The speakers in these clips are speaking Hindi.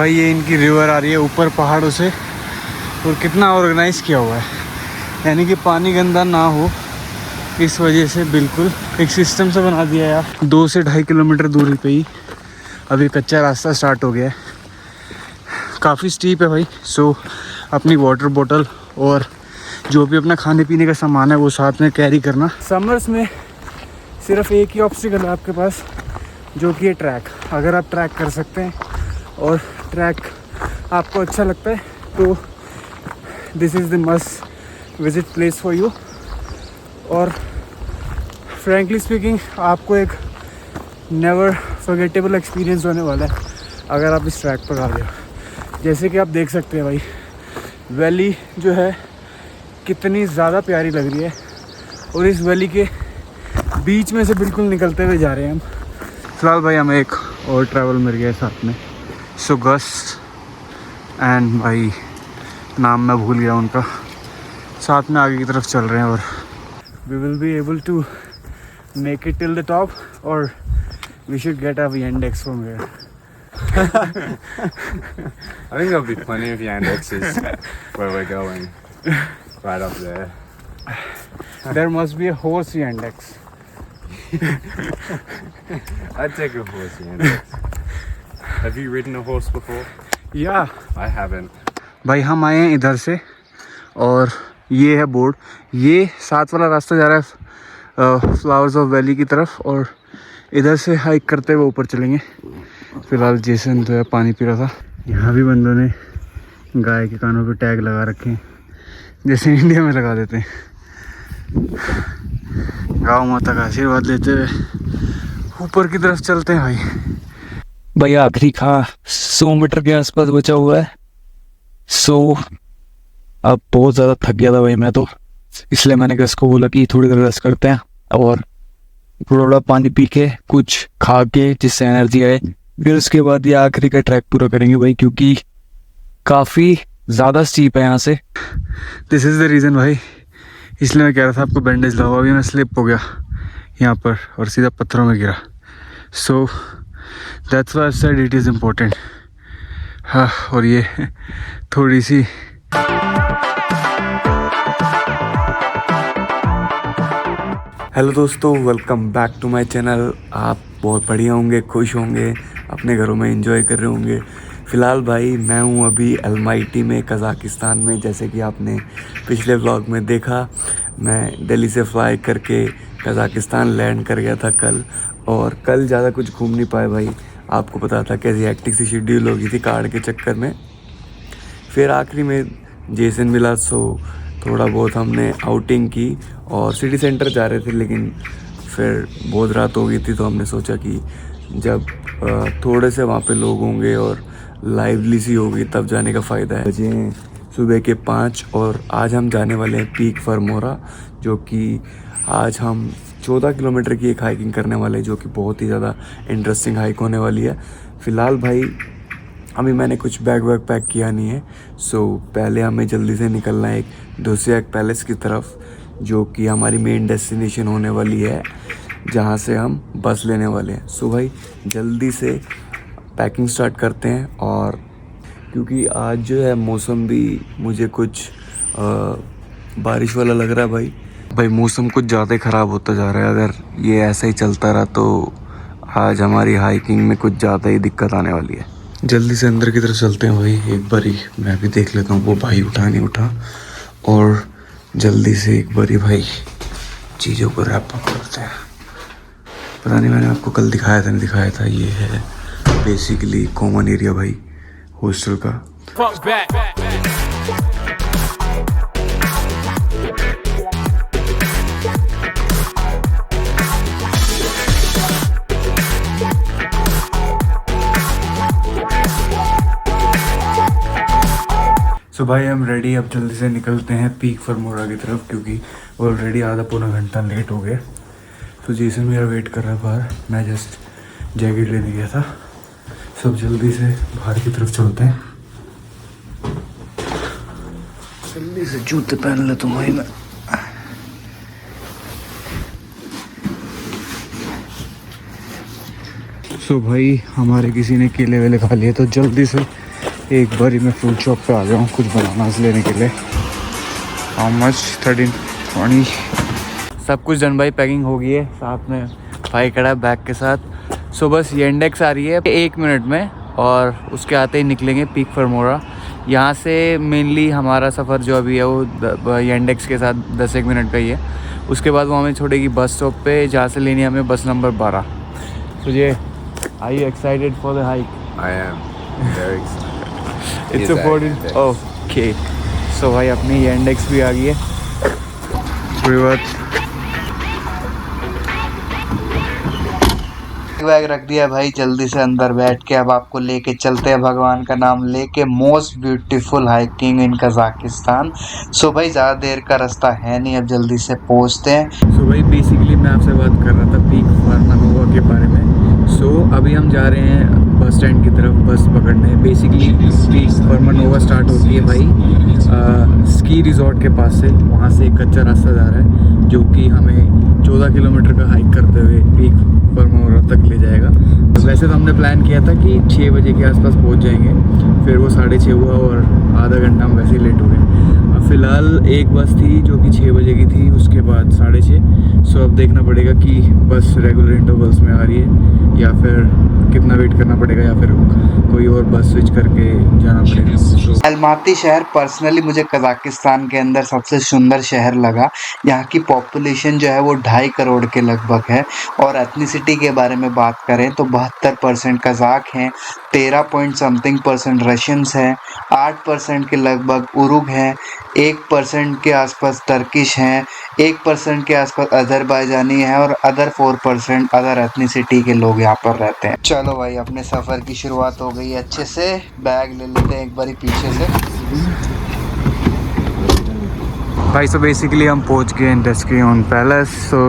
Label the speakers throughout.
Speaker 1: भाई ये इनकी रिवर आ रही है ऊपर पहाड़ों से, और कितना ऑर्गेनाइज किया हुआ है, यानी कि पानी गंदा ना हो इस वजह से बिल्कुल एक सिस्टम से बना दिया है यार। 2 से 2.5 किलोमीटर दूरी पे ही अभी कच्चा रास्ता स्टार्ट हो गया है, काफ़ी स्टीप है भाई। सो अपनी वाटर बोतल और जो भी अपना खाने पीने का सामान है वो साथ में कैरी करना। समर्स में सिर्फ एक ही ऑब्स्टिकल है आपके पास, जो कि है ट्रैक। अगर आप ट्रैक कर सकते हैं और ट्रैक आपको अच्छा लगता है तो this is the must visit place for you. और फ्रैंकली स्पीकिंग आपको एक नेवर फॉरगेटेबल एक्सपीरियंस होने वाला है अगर आप इस ट्रैक पर आ गए। जैसे कि आप देख सकते हैं भाई, वैली जो है कितनी ज़्यादा प्यारी लग रही है, और इस वैली के बीच में से बिल्कुल निकलते हुए जा रहे हैं हम। फिलहाल भाई हमें एक और ट्रैवल मिल गया है साथ में, सुगस एंड भाई नाम मैं भूल गया उनका। साथ में आगे की तरफ चल रहे हैं और we will be able to make it till the top, और we should get a Yandex from here.
Speaker 2: I think there'll be plenty of Yandexes where we're going, right up there.
Speaker 1: There must be a horse Yandex.
Speaker 2: I'd take a horse Yandex. Have you ridden a horse before?
Speaker 1: Yeah.
Speaker 2: I haven't.
Speaker 1: भाई हम आए हैं इधर से, और ये है बोर्ड, ये साथ वाला रास्ता जा रहा है फ्लावर्स ऑफ वैली की तरफ, और इधर से हाइक करते हुए ऊपर चलेंगे। फिलहाल जेसन जो है पानी पी रहा था। यहाँ भी बंदों ने गाय के कानों पे टैग लगा रखे हैं, जैसे इंडिया में लगा देते हैं। गाँव माता का आशीर्वाद लेते हुए ऊपर की तरफ चलते हैं भाई।
Speaker 3: भाई आखिरी खा 100 मीटर के आसपास बचा हुआ है। अब बहुत ज़्यादा थक गया था भाई मैं तो, इसलिए मैंने गस को बोला कि थोड़ी देर रेस्ट करते हैं और थोड़ा पानी पी के कुछ खा के जिससे एनर्जी आए, फिर उसके बाद ये आखिरी का ट्रैक पूरा करेंगे भाई, क्योंकि काफ़ी ज़्यादा स्टीप है यहाँ से।
Speaker 1: दिस इज़ द रीज़न भाई, इसलिए मैं कह रहा था आपको बैंडेज लगाओ। अभी मैं स्लिप हो गया यहाँ पर और सीधा पत्थरों में गिरा। So that's why I said it is important. हाँ, और ये थोड़ी सी
Speaker 3: हेलो दोस्तों, welcome back to my channel. आप बहुत बढ़िया होंगे, खुश होंगे, अपने घरों में एंजॉय कर रहे होंगे। फ़िलहाल भाई मैं हूँ अभी अलमाटी में, कज़ाकिस्तान में। जैसे कि आपने पिछले व्लॉग में देखा, मैं दिल्ली से फ्लाई करके कज़ाकिस्तान लैंड कर गया था कल, और कल ज़्यादा कुछ घूम नहीं पाए भाई। आपको पता था कैसी हेक्टिक सी शेड्यूल हो गई थी कार्ड के चक्कर में। फिर आखिरी में जेसन मिला, सो थोड़ा बहुत हमने आउटिंग की और सिटी सेंटर जा रहे थे, लेकिन फिर बहुत रात हो गई थी तो हमने सोचा कि जब थोड़े से वहाँ पे लोग होंगे और लाइवली सी होगी तब जाने का फ़ायदा है। बजे सुबह के 5 और आज हम जाने वाले हैं पीक फरमोरा, जो कि आज हम 14 किलोमीटर की एक हाइकिंग करने वाले हैं, जो कि बहुत ही ज़्यादा इंटरेस्टिंग हाइक होने वाली है। फ़िलहाल भाई अभी मैंने कुछ बैग वैग पैक किया नहीं है, सो पहले हमें जल्दी से निकलना है एक दोसियाक पैलेस की तरफ, जो कि हमारी मेन डेस्टिनेशन होने वाली है, जहाँ से हम बस लेने वाले हैं। सो भाई जल्दी से पैकिंग स्टार्ट करते हैं, और क्योंकि आज जो है मौसम भी मुझे कुछ बारिश वाला लग रहा है भाई मौसम कुछ ज़्यादा ही ख़राब होता जा रहा है। अगर ये ऐसा ही चलता रहा तो आज हमारी हाइकिंग में कुछ ज़्यादा ही दिक्कत आने वाली है। जल्दी से अंदर की तरफ चलते हैं भाई, एक बारी मैं भी देख लेता हूँ वो भाई उठा नहीं उठा, और जल्दी से एक बारी भाई चीज़ों को रैप अप करते हैं। पता नहीं मैंने आपको कल दिखाया था नहीं दिखाया था, ये है बेसिकली कॉमन एरिया भाई हॉस्टल का। तो भाई हम रेडी, अब जल्दी से निकलते हैं पीक फरमोरा की तरफ, क्योंकि ऑलरेडी आधा पौना घंटा लेट हो गया। तो जेसन मेरा वेट कर रहा है बाहर, मैं जस्ट जैकेट लेने गया था। सब जल्दी से बाहर की तरफ चलते हैं। जल्दी से जूते पहन लेता हूँ भाई मैं। सो भाई हमारे किसी ने केले वेले खा लिए, तो जल्दी से
Speaker 1: एक बारी मैं फ्रूट शॉप पे आ गया हूँ कुछ बनानास लेने के लिए। How much? 13, 20।
Speaker 3: सब कुछ डन भाई, पैकिंग हो गई है, साथ में भाई खड़ा है बैग के साथ। सो बस ये इंडेक्स आ रही है 1 मिनट में और उसके आते ही निकलेंगे पीक फॉर्मोरा। यहाँ से मेनली हमारा सफ़र जो अभी है वो ये इंडेक्स के साथ 10-1 मिनट का ही है। उसके बाद वो हमें छोड़ेगी बस स्टॉप पे, जहाँ से लेनी है हमें बस नंबर 12। तो ये are you excited for the hike?
Speaker 2: I am very excited.
Speaker 3: It's
Speaker 2: Is that
Speaker 3: about
Speaker 2: index?
Speaker 3: Okay. So भाई अपनी ये इंडेक्स भी आ गई है।
Speaker 1: कोई बात।
Speaker 4: बैग रख दिया भाई, जल्दी से अंदर बैठ के अब आपको लेके चलते हैं भगवान का नाम लेके most beautiful hiking in Kazakhstan. So भाई ज़्यादा देर का रास्ता है नहीं, अब जल्दी से पहुंचते हैं।
Speaker 3: सो भाई बेसिकली मैं आपसे बात कर रहा था पीक फॉर्मोरा के बारे में। सो अभी हम जा रहे हैं बस स्टैंड की तरफ बस पकड़ने। बेसिकली पीक फॉर्मोरा स्टार्ट होती है भाई स्की रिजॉर्ट के पास से। वहाँ से एक कच्चा रास्ता जा रहा है जो कि हमें 14 किलोमीटर का हाइक करते हुए पीक फॉर्मोरा तक ले जाएगा। तो वैसे तो हमने प्लान किया था कि 6 बजे के आसपास पहुंच जाएंगे, फिर वो 6:30 हुआ और आधा घंटा हम वैसे ही लेट हो गए। अब फ़िलहाल एक बस थी जो कि 6 बजे की थी, उसके बाद 6:30। सो अब देखना पड़ेगा कि बस रेगुलर इंटरवल्स में आ रही है या फिर कितना वेट करना पड़ेगा या फिर कोई और बस स्विच करके जाना पड़ेगा। तो
Speaker 4: अलमाती शहर पर्सनली मुझे कजाकिस्तान के अंदर सबसे सुंदर शहर लगा। यहाँ की पॉपुलेशन जो है वो 2.5 करोड़ के लगभग है और एथनिसिटी के बारे में बात करें तो 72% कजाक हैं, 13% रशियंस हैं, 8% के लगभग उरुग हैं, 1% के आसपास टर्किश हैं, 1% के आसपास अजरबैजानी हैं और अदर 4% अदर एथनिसिटी के लोग यहाँ पर रहते हैं। चलो भाई अपने सफ़र की शुरुआत हो गई अच्छे से। बैग ले लेते हैं एक बारी पीछे से।
Speaker 1: भाई सो बेसिकली हम पहुंच गए हैं Deskiyon palace. So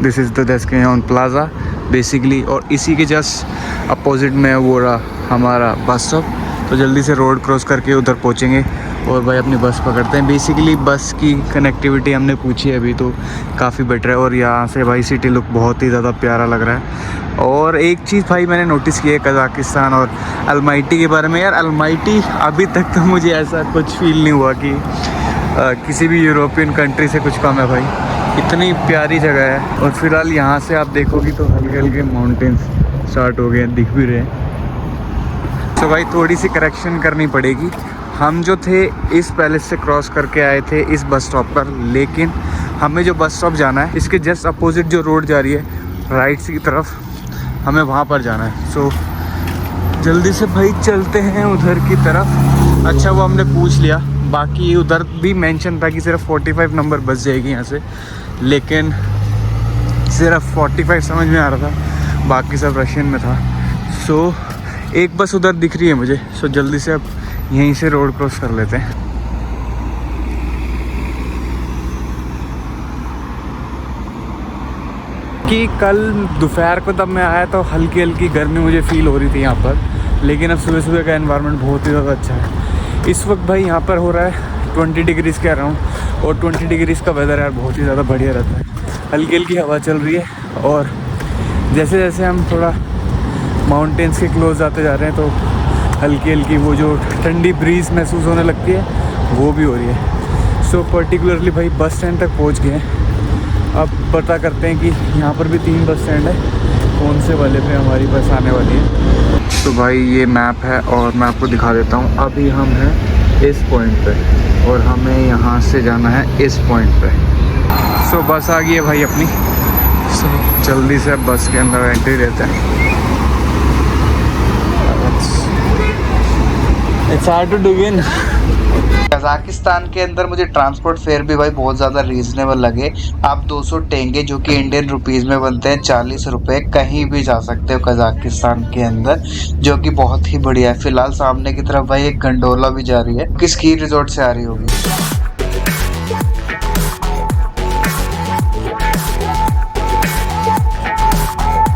Speaker 1: this is the Deskiyon plaza basically, और इसी के जस्ट अपोजिट में वो रहा हमारा बस स्टॉप। तो जल्दी से रोड क्रॉस करके उधर पहुंचेंगे और भाई अपनी बस पकड़ते हैं। बेसिकली बस की कनेक्टिविटी हमने पूछी है अभी, तो काफ़ी बेटर है और यहाँ से भाई सिटी लुक बहुत ही ज़्यादा प्यारा लग रहा है। और एक चीज़ भाई मैंने नोटिस की है कजाकिस्तान और अलमाटी के बारे में। यार अलमाटी अभी तक तो मुझे ऐसा कुछ फील नहीं हुआ कि किसी भी यूरोपियन कंट्री से कुछ कम है भाई। इतनी प्यारी जगह है। और फिलहाल यहाँ से आप देखोगे तो हल्के हल्के माउंटेन्स स्टार्ट हो गए हैं, दिख भी रहे हैं। तो भाई थोड़ी सी करेक्शन करनी पड़ेगी। हम जो थे इस पैलेस से क्रॉस करके आए थे इस बस स्टॉप पर, लेकिन हमें जो बस स्टॉप जाना है इसके जस्ट अपोजिट जो रोड जा रही है राइट की तरफ, हमें वहाँ पर जाना है। सो जल्दी से भाई चलते हैं उधर की तरफ। अच्छा वो हमने पूछ लिया, बाकी उधर भी मेंशन था कि सिर्फ 45 नंबर बस जाएगी यहाँ से, लेकिन सिर्फ 45 समझ में आ रहा था, बाकी सब रशियन में था। सो एक बस उधर दिख रही है मुझे। सो जल्दी से अब यहीं से रोड क्रॉस कर लेते हैं। कि कल दोपहर को तब मैं आया तो हल्की हल्की गर्मी मुझे फ़ील हो रही थी यहाँ पर, लेकिन अब सुबह सुबह का एनवायरनमेंट बहुत ही ज़्यादा अच्छा है। इस वक्त भाई यहाँ पर हो रहा है 20 डिग्रीज़ के अराउंड, और 20 डिग्रीज़ का वेदर यार बहुत ही ज़्यादा बढ़िया रहता है। हल्की हल्की हवा चल रही है और जैसे जैसे हम थोड़ा माउंटेन्स के क्लोज आते जा रहे हैं तो हल्की हल्की वो जो ठंडी ब्रीज़ महसूस होने लगती है वो भी हो रही है। सो पर्टिकुलरली भाई बस स्टैंड तक पहुँच गए हैं। अब पता करते हैं कि यहाँ पर भी 3 बस स्टैंड है, कौन से वाले पे हमारी बस आने वाली है। तो भाई ये मैप है और मैं आपको दिखा देता हूँ। अभी हम हैं इस पॉइंट पे और हमें यहाँ से जाना है इस पॉइंट पे। सो बस आ गई है भाई अपनी। सो जल्दी से अब बस के अंदर एंट्री लेते हैं। It's hard to begin.
Speaker 4: Kazakhstan के अंदर मुझे ट्रांसपोर्ट फेयर भी भाई बहुत ज़्यादा रीज़नेबल लगे। आप 200 टेंगे जो कि इंडियन रुपीज़ में बनते हैं 40 रुपये, कहीं भी जा सकते हो कजाकिस्तान के अंदर, जो कि बहुत ही बढ़िया है। फिलहाल सामने की तरफ भाई एक गंडोला भी जा रही है, किस स्की रिजॉर्ट से आ रही होगी।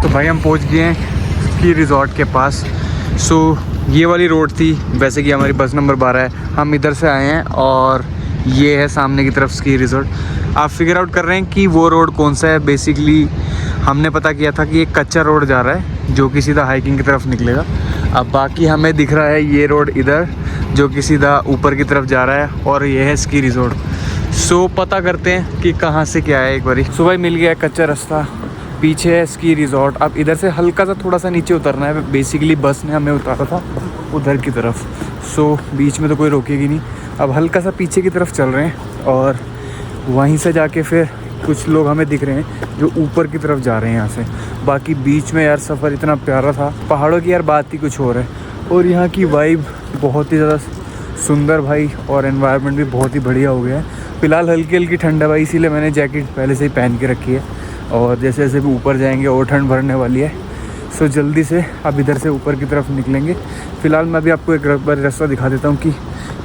Speaker 1: तो भाई हम पहुंच गए हैं स्की रिजॉर्ट के पास। सो ये वाली रोड थी, वैसे कि हमारी बस नंबर 12 है, हम इधर से आए हैं और ये है सामने की तरफ स्की रिजॉर्ट। आप फिगर आउट कर रहे हैं कि वो रोड कौन सा है। बेसिकली हमने पता किया था कि एक कच्चा रोड जा रहा है जो कि सीधा हाइकिंग की तरफ निकलेगा। अब बाकी हमें दिख रहा है ये रोड इधर जो कि सीधा ऊपर की तरफ जा रहा है और ये है स्की रिजॉर्ट। सो पता करते हैं कि कहाँ से क्या है एक बारी। सुबह मिल गया कच्चा रास्ता, पीछे है स्की रिजॉर्ट। अब इधर से हल्का सा थोड़ा सा नीचे उतरना है, बेसिकली बस ने हमें उतारा था उधर की तरफ। सो बीच में तो कोई रोकेगी नहीं। अब हल्का सा पीछे की तरफ चल रहे हैं और वहीं से जाके फिर कुछ लोग हमें दिख रहे हैं जो ऊपर की तरफ जा रहे हैं यहाँ से। बाकी बीच में यार सफ़र इतना प्यारा था, पहाड़ों की यार बात ही कुछ और है। और यहाँ की वाइब बहुत ही ज़्यादा सुंदर भाई, और एनवायरनमेंट भी बहुत ही बढ़िया हो गया है। फ़िलहाल हल्की हल्की ठंड है भाई, इसीलिए मैंने जैकेट पहले से ही पहन के रखी है। और जैसे जैसे भी ऊपर जाएंगे और ठंड भरने वाली है। सो जल्दी से अब इधर से ऊपर की तरफ निकलेंगे। फ़िलहाल मैं अभी आपको एक बार रास्ता दिखा देता हूँ कि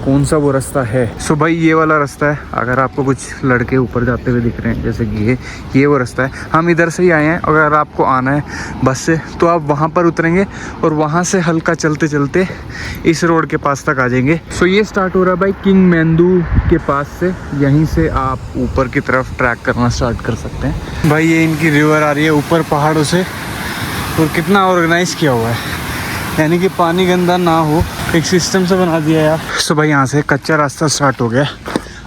Speaker 1: कौन सा वो रास्ता है। सो भाई ये वाला रास्ता है, अगर आपको कुछ लड़के ऊपर जाते हुए दिख रहे हैं जैसे कि ये वो रास्ता है। हम इधर से ही आए हैं। अगर आपको आना है बस से तो आप वहाँ पर उतरेंगे और वहाँ से हल्का चलते चलते इस रोड के पास तक आ जाएंगे। सो ये स्टार्ट हो रहा है भाई किंग मेंदू के पास से। यहीं से आप ऊपर की तरफ ट्रैक करना स्टार्ट कर सकते हैं। भाई ये इनकी रिवर आ रही है ऊपर पहाड़ों से, और कितना ऑर्गेनाइज़ किया हुआ है, यानी कि पानी गंदा ना हो, एक सिस्टम से बना दिया यार। सो भाई यहाँ से कच्चा रास्ता स्टार्ट हो गया।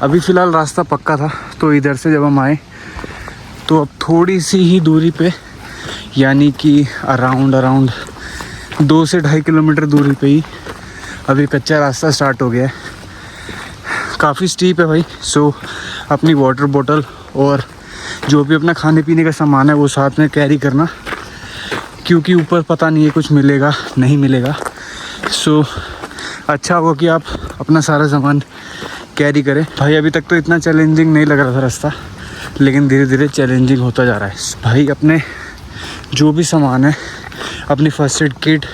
Speaker 1: अभी फ़िलहाल रास्ता पक्का था, तो इधर से जब हम आए तो अब थोड़ी सी ही दूरी पे, यानी कि अराउंड 2 से 2.5 किलोमीटर दूरी पे ही अभी कच्चा रास्ता स्टार्ट हो गया है। काफ़ी स्टीप है भाई। सो अपनी वाटर बोतल और जो भी अपना खाने पीने का सामान है वो साथ में कैरी करना, क्योंकि ऊपर पता नहीं है कुछ मिलेगा नहीं मिलेगा। सो अच्छा होगा कि आप अपना सारा सामान कैरी करें। भाई अभी तक तो इतना चैलेंजिंग नहीं लग रहा था रास्ता, लेकिन धीरे धीरे चैलेंजिंग होता जा रहा है। भाई अपने जो भी सामान है, अपनी फर्स्ट एड किट,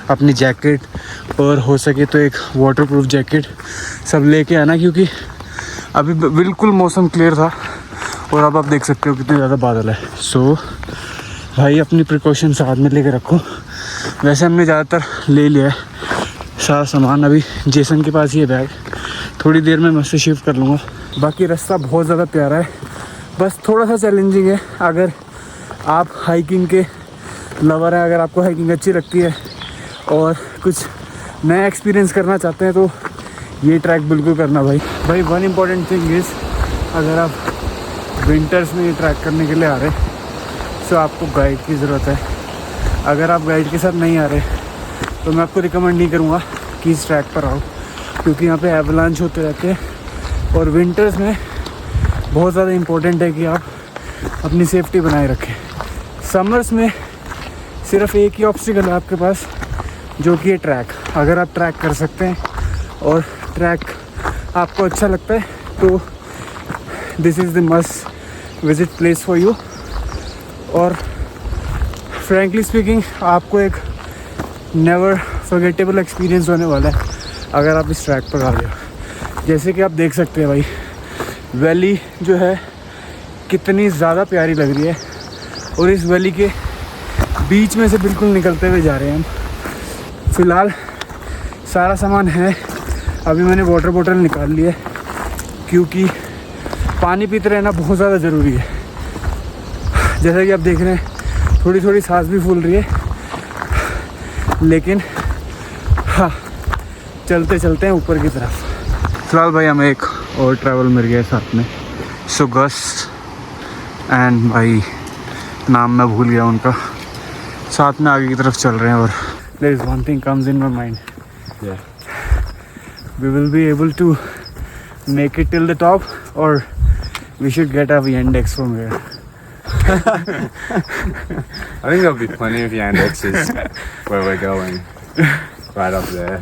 Speaker 1: अपनी जैकेट और हो सके तो एक वाटरप्रूफ जैकेट सब लेके आना, क्योंकि अभी बिल्कुल मौसम क्लियर था और अब आप देख सकते हो कितने ज़्यादा बादल है। सो भाई अपनी प्रिकॉशन साथ में लेके रखो। वैसे हमने ज़्यादातर ले लिया है सारा सामान। अभी जेसन के पास ही है बैग, थोड़ी देर में मैं उससे शिफ्ट कर लूँगा। बाकी रास्ता बहुत ज़्यादा प्यारा है, बस थोड़ा सा चैलेंजिंग है। अगर आप हाइकिंग के लवर हैं, अगर आपको हाइकिंग अच्छी लगती है और कुछ नया एक्सपीरियंस करना चाहते हैं तो ये ट्रैक बिल्कुल करना भाई। वन इम्पॉर्टेंट थिंग इज़, अगर आप विंटर्स में ये ट्रैक करने के लिए आ रहे हैं तो आपको गाइड की ज़रूरत है। अगर आप गाइड के साथ नहीं आ रहे तो मैं आपको रिकमेंड नहीं करूँगा कि इस ट्रैक पर आओ, क्योंकि यहाँ पे एवलांच होते रहते हैं। और विंटर्स में बहुत ज़्यादा इम्पोर्टेंट है कि आप अपनी सेफ्टी बनाए रखें। समर्स में सिर्फ एक ही ऑब्स्टिकल है आपके पास, जो कि है ट्रैक। अगर आप ट्रैक कर सकते हैं और ट्रैक आपको अच्छा लगता है तो this is the must visit place for you. और फ्रैंकली स्पीकिंग आपको एक नेवर फॉरगेटेबल एक्सपीरियंस होने वाला है अगर आप इस ट्रैक पर आ रहे हो। जैसे कि आप देख सकते हैं भाई, वैली जो है कितनी ज़्यादा प्यारी लग रही है, और इस वैली के बीच में से बिल्कुल निकलते हुए जा रहे हैं हम। फ़िलहाल सारा सामान है, अभी मैंने वाटर बोतल निकाल ली है, क्योंकि पानी पीते रहना बहुत ज़्यादा ज़रूरी है। जैसा कि आप देख रहे हैं थोड़ी थोड़ी सांस भी फूल रही है, लेकिन हाँ चलते चलते हैं ऊपर की तरफ। फिलहाल भाई हमें एक और ट्रैवल मिल गया है साथ में, सुगस एंड भाई नाम मैं भूल गया उनका, साथ में आगे की तरफ चल रहे हैं। और there is one thing comes in my mind, we will be able to make it till the top, और we should get a Yandex from here.
Speaker 2: I think there'll be plenty of Yandexes where we're going, right up there.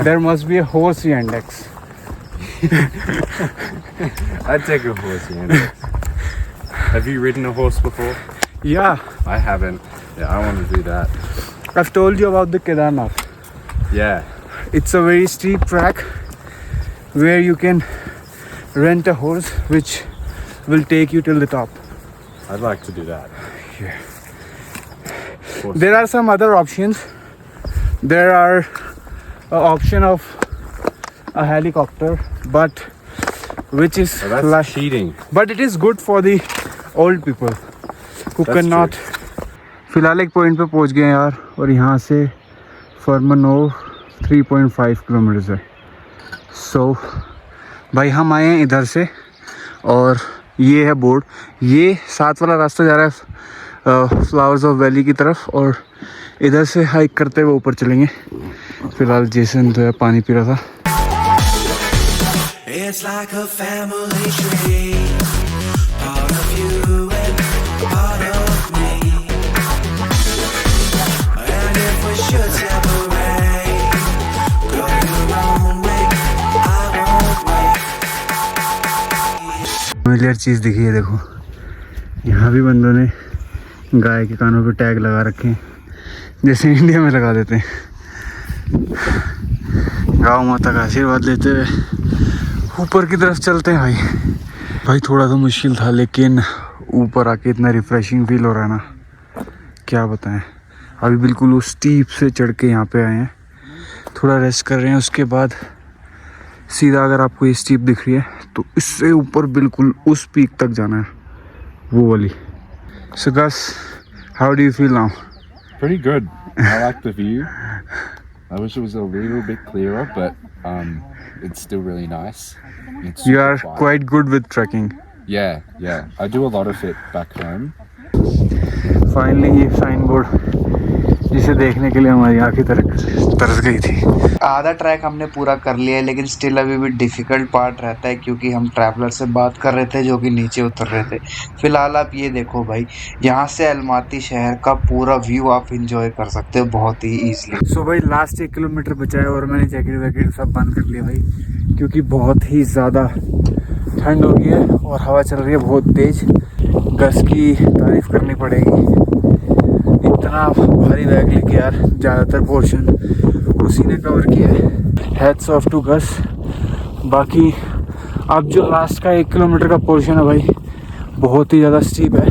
Speaker 1: There must be a horse Yandex.
Speaker 2: I'd take a horse Yandex. Have you ridden a horse before?
Speaker 1: Yeah,
Speaker 2: I haven't. Yeah, I want to do that.
Speaker 1: I've told you about the Kedarnath.
Speaker 2: Yeah.
Speaker 1: It's a very steep track where you can rent a horse which will take you till the top.
Speaker 2: I'd like to do that.
Speaker 1: Yeah.
Speaker 2: Horse.
Speaker 1: There are some other options. There are an option of a helicopter, but which is
Speaker 2: Oh, that's cheating.
Speaker 1: but it is good for the old people who
Speaker 2: That's
Speaker 1: cannot. फ़िलहाल एक पॉइंट पे पहुंच गए यार, और यहाँ से फर्मनोव 3.5 किलोमीटर है। सो भाई हम आए हैं इधर से, और ये है बोर्ड, ये साथ वाला रास्ता जा रहा है फ्लावर्स ऑफ वैली की तरफ, और इधर से हाइक करते हुए ऊपर चलेंगे। फ़िलहाल जेसन जो है पानी पी रहा था।
Speaker 5: It's like a family tree, part of you and part of me. And if we should separate, go your own way, I won't wait.
Speaker 1: Familiar चीज़ दिखी है, देखो यहाँ भी बंदों ने गाय के कानों पे टैग लगा रखे हैं, जैसे इंडिया में लगा देते हैं। गाँव माता का आशीर्वाद लेते हुए ऊपर की तरफ चलते हैं भाई थोड़ा तो मुश्किल था, लेकिन ऊपर आके इतना रिफ़्रेशिंग फील हो रहा है ना, क्या बताएं। अभी बिल्कुल उस स्टीप से चढ़ के यहाँ पे आए हैं, थोड़ा रेस्ट कर रहे हैं, उसके बाद सीधा अगर आपको ये स्टीप दिख रही है तो इससे ऊपर बिल्कुल उस पीक तक जाना है, वो वाली। So guess, how do you feel now?
Speaker 2: Pretty good. I like the view. I wish it was a little bit clearer, but it's still really nice. It's
Speaker 1: You
Speaker 2: super
Speaker 1: are
Speaker 2: quiet.
Speaker 1: quite good with trekking.
Speaker 2: Yeah. I do a lot of it back home.
Speaker 1: Finally ये साइन बोर्ड जिसे देखने के लिए हमारी आंखें तरस गई थी।
Speaker 4: आधा ट्रैक हमने पूरा कर लिया है, लेकिन स्टिल अभी भी डिफ़िकल्ट पार्ट रहता है, क्योंकि हम ट्रैवलर से बात कर रहे थे जो कि नीचे उतर रहे थे। फिलहाल आप ये देखो भाई, यहाँ से अलमाती शहर का पूरा व्यू आप इंजॉय कर सकते हो बहुत ही ईजिली।
Speaker 1: सो भाई लास्ट 1 किलोमीटर बचा है, और मैंने जैकेट वैकेट सब बंद कर लिया भाई, क्योंकि बहुत ही ज़्यादा ठंड हो गई है और हवा चल रही है बहुत तेज़। गस की तारीफ़ करनी पड़ेगी, इतना भारी बैग लेके यार ज़्यादातर पोर्शन उसी ने कवर किया है। हैट्स ऑफ टू गस। बाकी अब जो लास्ट का 1 किलोमीटर का पोर्शन है भाई, बहुत ही ज़्यादा स्टीप है।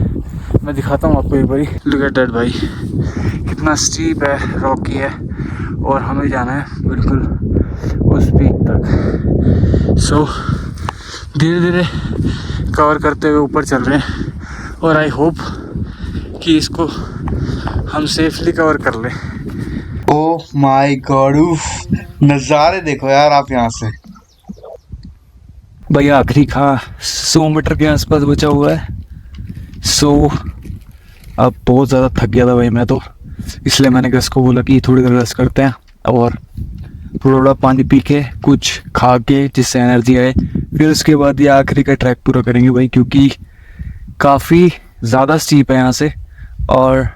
Speaker 1: मैं दिखाता हूँ आपको एक बारी। लुक एट दैट भाई, कितना स्टीप है, रॉकी है, और हमें जाना है बिल्कुल उस पीक तक। सो धीरे धीरे कवर करते हुए ऊपर चल रहे हैं, और आई होप कि इसको हम सेफली कवर कर लें।
Speaker 4: ओह माय गॉड, नज़ारे देखो यार आप यहाँ से।
Speaker 1: भाई आखिरी खा 100 मीटर के आसपास बचा हुआ है। सो अब बहुत ज़्यादा थक गया था भाई मैं तो, इसलिए मैंने गस को बोला कि थोड़ी देर रेस्ट करते हैं और थोड़ा पानी पी के कुछ खा के जिससे एनर्जी आए, फिर उसके बाद ये आखिरी का ट्रैक पूरा करेंगे भाई, क्योंकि काफ़ी ज़्यादा स्टीप है यहाँ से और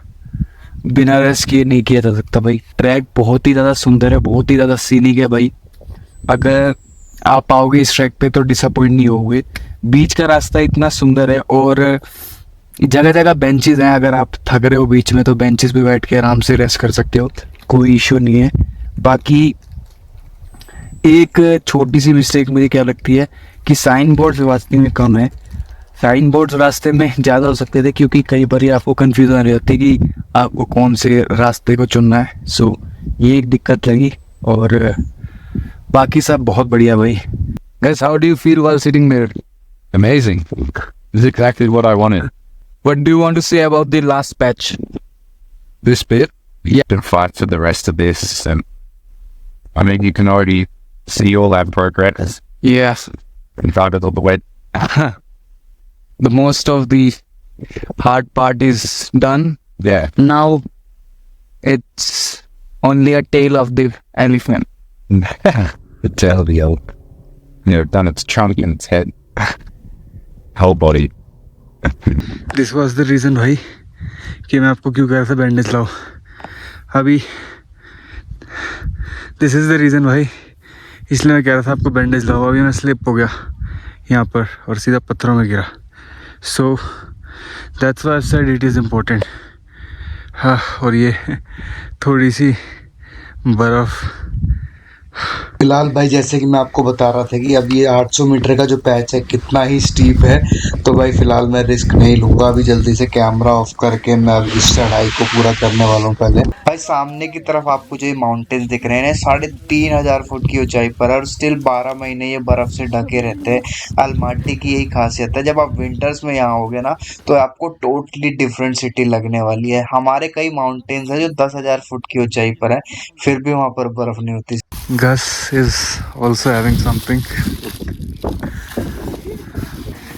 Speaker 1: बिना रेस्ट किए नहीं किया जा सकता भाई। ट्रैक बहुत ही ज़्यादा सुंदर है, बहुत ही ज़्यादा सीनिक है भाई। अगर आप आओगे इस ट्रैक पे तो डिसअपॉइंट नहीं होगे। बीच का रास्ता इतना सुंदर है और जगह जगह बेंचेस हैं, अगर आप थक रहे हो बीच में तो बेंचेस पे बैठ के आराम से रेस्ट कर सकते हो, कोई इशू नहीं है। बाकी एक छोटी सी मिस्टेक मुझे क्या लगती है कि साइन बोर्ड्स वास्तव में कम है। साइन बोर्ड्स रास्ते में ज़्यादा हो सकते थे, क्योंकि कई बार आपको कन्फ्यूजन रहती है कि आपको कौन से रास्ते को चुनना है। सो ये एक दिक्कत लगी, और बाकी सब बहुत बढ़िया भाई। Guys, how do you feel while sitting there?
Speaker 2: Amazing. This is exactly what I wanted.
Speaker 1: What do you want to say about the last patch?
Speaker 2: This bit?
Speaker 1: Yeah.
Speaker 2: To fight for the rest of this. And I mean, you can already see all that progress
Speaker 1: Yes.
Speaker 2: in front of the way.
Speaker 1: The most of the hard part is done.
Speaker 2: Yeah.
Speaker 1: Now it's only a tail of the elephant.
Speaker 2: The tail of the elk. Done its trunk and its head. Whole body.
Speaker 1: This was the reason भाई कि मैं आपको क्यों कह रहा था बैंडेज लाओ। अभी this is the reason भाई, इसलिए मैं कह रहा था आपको बैंडेज लाओ। अभी मैं स्लिप हो गया यहाँ पर और सीधा पत्थरों में गिरा। So that's why I said it is important. हाँ, और ये थोड़ी सी बर्फ़
Speaker 4: फिलहाल भाई जैसे कि मैं आपको बता रहा था कि अब ये 800 मीटर का जो पैच है कितना ही स्टीप है, तो भाई फिलहाल मैं रिस्क नहीं लूंगा। अभी जल्दी से कैमरा ऑफ करके मैं अब इस चढ़ाई को पूरा करने वाला हूँ। पहले भाई सामने की तरफ आपको जो माउंटेन्स दिख रहे हैं 3,500 फुट की ऊंचाई पर, और स्टिल 12 महीने ये बर्फ से ढके रहते हैं। अलमाटी की यही खासियत है, जब आप विंटर्स में यहाँ होगे ना तो आपको टोटली डिफरेंट सिटी लगने वाली है। हमारे कई माउंटेन्स है जो 10,000 फुट की ऊंचाई पर है, फिर भी वहाँ पर बर्फ नहीं होती।
Speaker 1: Gus is also having something.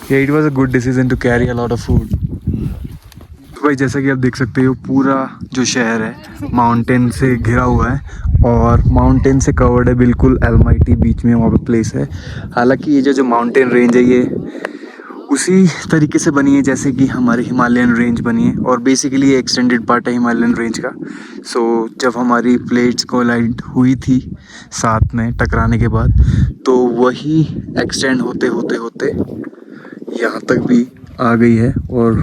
Speaker 1: Yeah, it was a good decision to carry a lot of food. तो भाई जैसा कि आप देख सकते हो पूरा जो शहर है माउंटेन से घिरा हुआ है और माउंटेन से कवर्ड है बिल्कुल। एलमाइटी बीच में वहाँ पे प्लेस है। हालांकि ये जो माउंटेन रेंज है ये उसी तरीके से बनी है जैसे कि हमारी हिमालयन रेंज बनी है, और बेसिकली ये एक्सटेंडेड पार्ट है हिमालयन रेंज का। सो जब हमारी प्लेट्स कोलाइड हुई थी साथ में टकराने के बाद, तो वही एक्सटेंड होते होते होते यहाँ तक भी आ गई है। और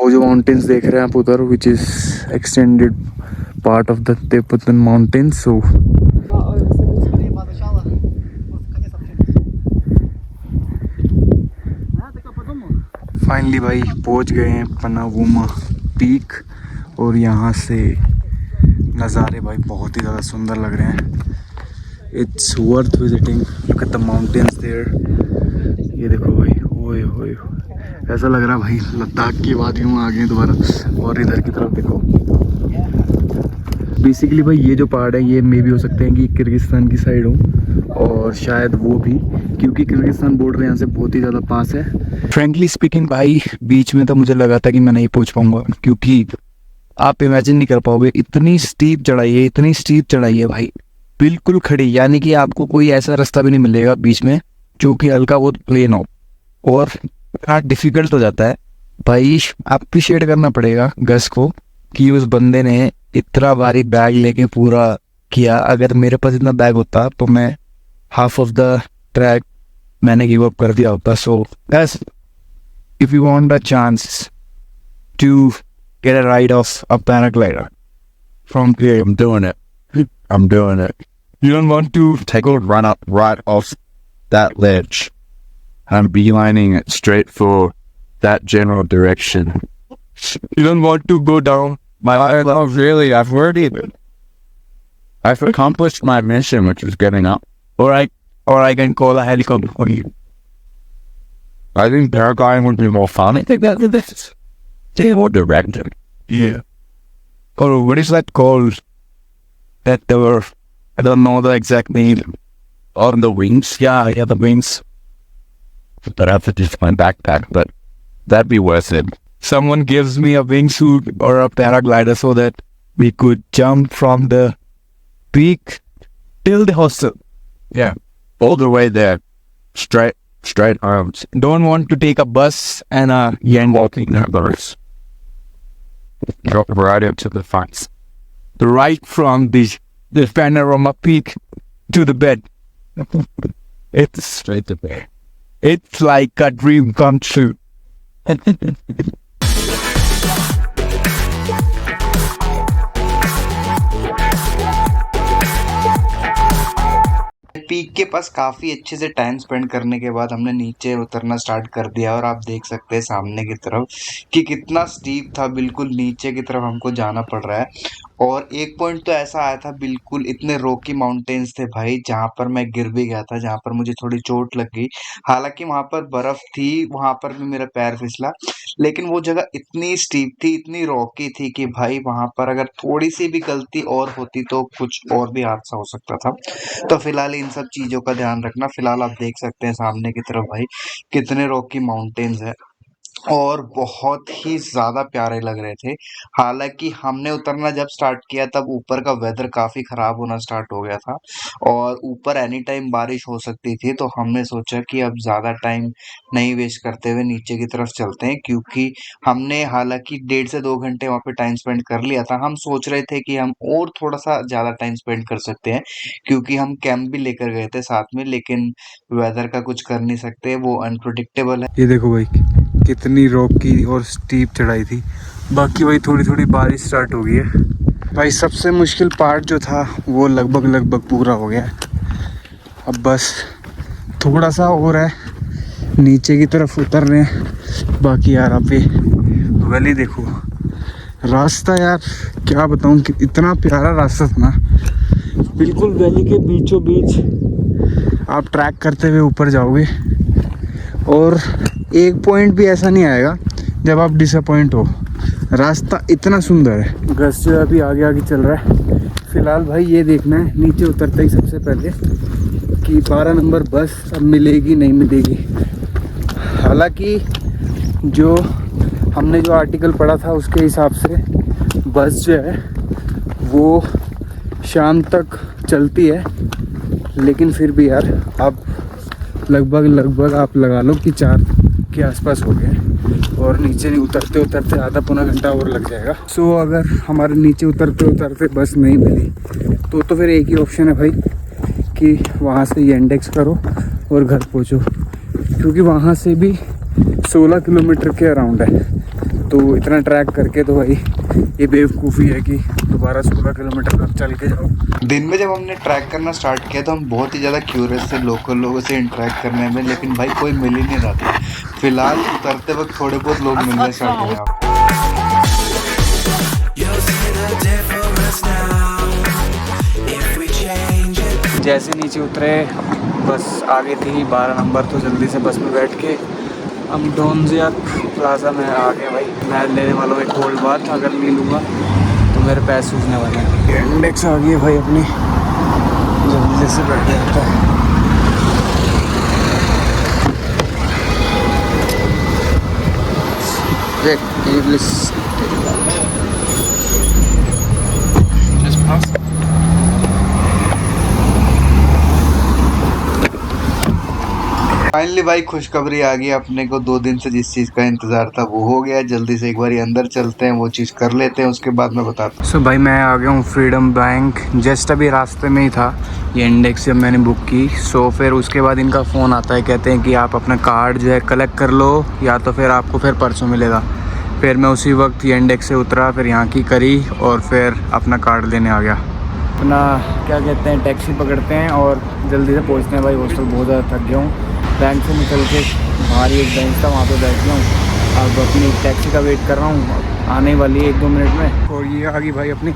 Speaker 1: वो जो माउंटेन्स देख रहे हैं आप उधर, which is extended part of the Tibetan mountains. So finally भाई पहुंच गए हैं पनावुमा पीक, और यहाँ से नज़ारे भाई बहुत ही ज़्यादा सुंदर लग रहे हैं। It's worth visiting. Look at the mountains there. ये देखो भाई, ओए होए, ऐसा लग रहा है भाई लद्दाख की वादियों में आ गए दोबारा। और इधर की तरफ देखो, बेसिकली भाई ये जो पहाड़ है ये मे भी हो सकते हैं कि किर्गिस्तान की साइड हो, और शायद वो भी, क्योंकि किर्गिस्तान बॉर्डर यहाँ से बहुत ही ज़्यादा पास है।
Speaker 6: फ्रेंकली स्पीकिंग भाई बीच में तो मुझे लगा था कि मैं नहीं पहुंच पाऊंगा, क्योंकि आप इमेजिन नहीं कर पाओगे इतनी स्टीप चढ़ाई है, इतनी स्टीप चढ़ाई है भाई, बिल्कुल खड़ी। यानी कि आपको कोई ऐसा रास्ता भी नहीं मिलेगा बीच में जो कि हल्का बहुत प्लेन हो, और इतना डिफिकल्ट हो जाता है भाई। अप्रिशिएट करना पड़ेगा गस को कि उस बंदे ने इतना भारी बैग लेके पूरा किया। अगर मेरे पास इतना बैग होता तो मैं हाफ ऑफ द ट्रैक मैंने गिव अप कर दिया होता। सो गस, if you want a chance to get a ride of a paraglider from here, I'm doing it. I'm doing it. You don't want to take a run up right off that ledge. I'm beelining it straight for that general direction. You don't want to go down. Really, I've already, I've accomplished my mission, which is getting up. Or I can call a helicopter for you. I think paragliding would be more fun. I think that this is they more directed. Yeah. Or what is that called? That there were, I don't know the exact name. On the wings? Yeah, the wings. But I have to just my backpack, but that'd be worth it. Someone gives me a wingsuit or a paraglider so that we could jump from the peak till the hostel. Yeah. All the way there. Straight arms. Don't want to take a bus and a yen walking numbers. Drop right into the fence. Right from the panorama peak to the bed. It's straight to bed. It's like a dream come true.
Speaker 4: Peak के पास काफ़ी अच्छे से टाइम स्पेंड करने के बाद हमने नीचे उतरना स्टार्ट कर दिया, और आप देख सकते हैं सामने की तरफ कि कितना स्टीप था। बिल्कुल नीचे की तरफ हमको जाना पड़ रहा है, और एक पॉइंट तो ऐसा आया था, बिल्कुल इतने रॉकी माउंटेन्स थे भाई जहाँ पर मैं गिर भी गया था, जहाँ पर मुझे थोड़ी चोट लग गई। हालांकि वहाँ पर बर्फ़ थी, वहाँ पर भी मेरा पैर फिसला, लेकिन वो जगह इतनी स्टीप थी, इतनी रॉकी थी कि भाई वहाँ पर अगर थोड़ी सी भी गलती और होती तो कुछ और भी हादसा हो सकता था। तो फिलहाल इन सब चीज़ों का ध्यान रखना। फिलहाल आप देख सकते हैं सामने की तरफ भाई कितने रॉकी माउंटेन्स है, और बहुत ही ज़्यादा प्यारे लग रहे थे। हालांकि हमने उतरना जब स्टार्ट किया तब ऊपर का वेदर काफ़ी ख़राब होना स्टार्ट हो गया था, और ऊपर एनी टाइम बारिश हो सकती थी। तो हमने सोचा कि अब ज़्यादा टाइम नहीं वेस्ट करते हुए नीचे की तरफ चलते हैं, क्योंकि हमने हालांकि 1.5 से 2 घंटे वहाँ पे टाइम स्पेंड कर लिया था। हम सोच रहे थे कि हम और थोड़ा सा ज़्यादा टाइम स्पेंड कर सकते हैं, क्योंकि हम कैंप भी लेकर गए थे साथ में, लेकिन वेदर का कुछ कर नहीं सकते, वो अनप्रिडिक्टेबल है।
Speaker 1: ये देखो भाई कितनी रॉकी और स्टीप चढ़ाई थी। बाकी भाई थोड़ी थोड़ी बारिश स्टार्ट हो गई है। भाई सबसे मुश्किल पार्ट जो था वो लगभग पूरा हो गया है। अब बस थोड़ा सा और है, नीचे की तरफ उतर रहे हैं। बाकी यार आप ये वैली देखो, रास्ता यार क्या बताऊँ कि इतना प्यारा रास्ता था ना, बिल्कुल वैली के बीचों बीच आप ट्रैक करते हुए ऊपर जाओगे और एक पॉइंट भी ऐसा नहीं आएगा जब आप डिसअपॉइंट हो। रास्ता इतना सुंदर है। गस जो अभी आगे आगे चल रहा है। फिलहाल भाई ये देखना है नीचे उतरते ही सबसे पहले कि 12 नंबर बस अब मिलेगी नहीं मिलेगी। हालांकि जो हमने जो आर्टिकल पढ़ा था उसके हिसाब से बस जो है वो शाम तक चलती है, लेकिन फिर भी यार अब लगभग आप लगा लो कि 4 के आसपास हो गए और नीचे नहीं उतरते उतरते आधा पौना घंटा और लग जाएगा। सो अगर हमारे नीचे उतरते उतरते बस नहीं मिली तो फिर एक ही ऑप्शन है भाई कि वहाँ से इंडेक्स करो और घर पहुँचो, क्योंकि वहाँ से भी 16 किलोमीटर के अराउंड है। तो इतना ट्रैक करके तो भाई ये बेवकूफ़ी है कि दोबारा 16 किलोमीटर तक चल के जाओ।
Speaker 4: दिन में जब हमने ट्रैक करना स्टार्ट किया तो हम बहुत ही ज़्यादा क्यूरियस थे लोकल लोगों से इंटरेक्ट करने में, लेकिन भाई कोई मिल ही नहीं रहा था। फिलहाल उतरते वक्त थोड़े बहुत लोग मिलने स्टार्ट हुए आप।
Speaker 5: You'll see the difference now if we change it.
Speaker 1: जैसे नीचे उतरे बस आगे थी 12 नंबर, तो जल्दी से बस में बैठ के हम डोंजिया प्लाजा में आ गए भाई। मैं लेने वाला हूँ एक कोल्ड बाथ, अगर नहीं लूँगा तो मेरे पैर सूखने वाले हैं। इंडेक्स आ गई है भाई अपनी, जल्दी से बैठ जाता है।
Speaker 4: फाइनली भाई खुशखबरी आ गई, अपने को 2 दिन से जिस चीज़ का इंतज़ार था वो हो गया। जल्दी से एक बार अंदर चलते हैं, वो चीज़ कर लेते हैं, उसके बाद मैं बताता हूँ।
Speaker 1: सो भाई मैं आ गया हूँ फ्रीडम बैंक। जस्ट अभी रास्ते में ही था ये इंडेक्स जब मैंने बुक की। सो फिर उसके बाद इनका फ़ोन आता है, कहते हैं कि आप अपना कार्ड जो है कलेक्ट कर लो या तो फिर आपको फिर परसों मिलेगा। फिर मैं उसी वक्त ये इंडेक्स से उतरा, फिर यहाँ की करी और फिर अपना कार्ड लेने आ गया। अपना क्या कहते हैं टैक्सी पकड़ते हैं और जल्दी से पहुँचते हैं भाई हॉस्टल। बहुत ज़्यादा थक गया हूँ। बैंक से निकल के बाहर ही एक बेंच था, वहाँ पे बैठ गया हूँ। अब अपनी टैक्सी का वेट कर रहा हूँ, आने वाली है 1-2 मिनट में। और ये आ गई भाई अपनी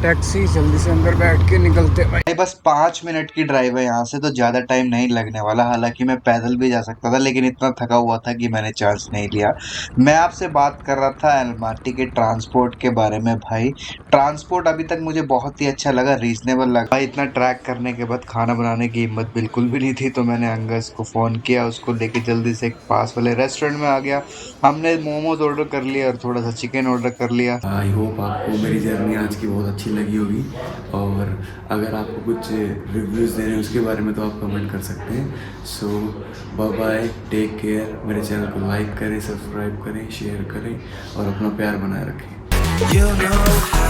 Speaker 1: टैक्सी, जल्दी से अंदर बैठ के निकलते भाई।
Speaker 4: भाई बस 5 मिनट की ड्राइव है यहाँ से, तो ज़्यादा टाइम नहीं लगने वाला। हालांकि मैं पैदल भी जा सकता था, लेकिन इतना थका हुआ था कि मैंने चांस नहीं लिया। मैं आपसे बात कर रहा था एलमाटी के ट्रांसपोर्ट के बारे में। भाई ट्रांसपोर्ट अभी तक मुझे बहुत ही अच्छा लगा, रीजनेबल लगा। भाई इतना ट्रैक करने के बाद खाना बनाने की हिम्मत बिल्कुल भी नहीं थी, तो मैंने अंगस को फ़ोन किया, उसको लेके जल्दी से एक पास वाले रेस्टोरेंट में आ गया। हमने मोमोज ऑर्डर कर लिया और थोड़ा सा चिकन ऑर्डर कर लिया।
Speaker 3: आई होप आपको मेरी जर्नी आज की बहुत अच्छी लगी होगी, और अगर आपको कुछ रिव्यूज़ देने हैं उसके बारे में तो आप कमेंट कर सकते हैं। सो बाय बाय, टेक केयर। मेरे चैनल को लाइक करें, सब्सक्राइब करें, शेयर करें और अपना प्यार बनाए रखें।
Speaker 5: You know